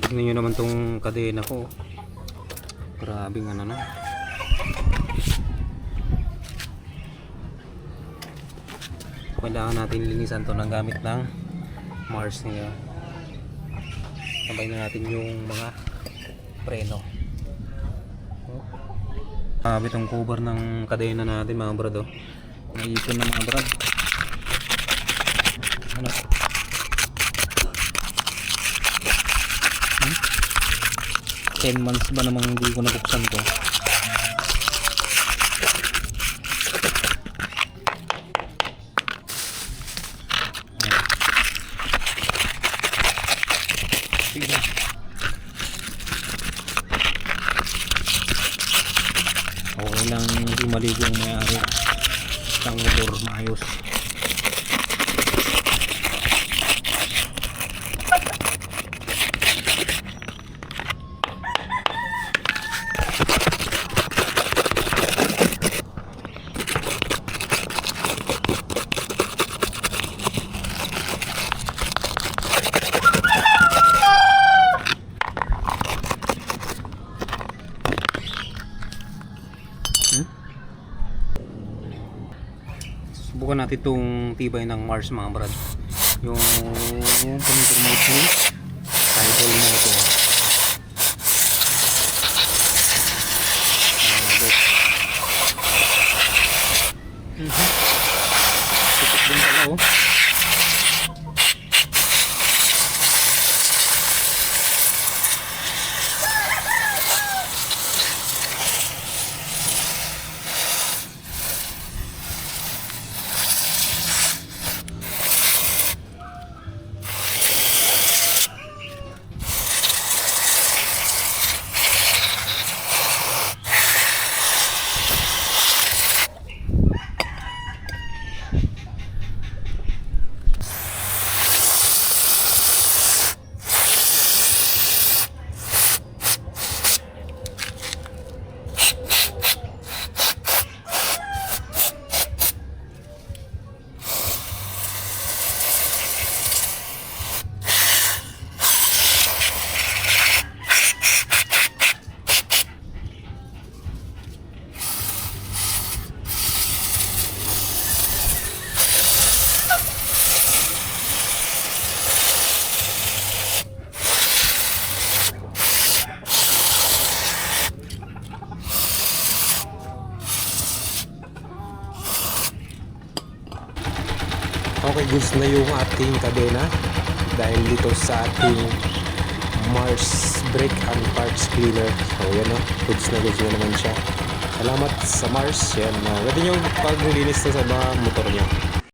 Tignan nyo naman tong kadena ko. Grabing ano na. Kailangan natin linisan to ng gamit ng Mars niya. Sabay na natin yung mga preno. Kabit ang cover ng kadena natin mga brad. Naipon na mga brad. Ano? 10 months ba namang hindi ko nabuksan to. Okay lang hindi maligo yung may-ari ng motor maayos. Subukan natin itong tibay ng Mars mga brad. Yung compromise title motor. Tutok din pala oh. Okay, goods na yung ating kadena dahil dito sa ating Mars brake and parts cleaner. So yan o, goods na naman siya. Salamat sa Mars. Yan, pwede nyo paglinis na sa mga motor nyo.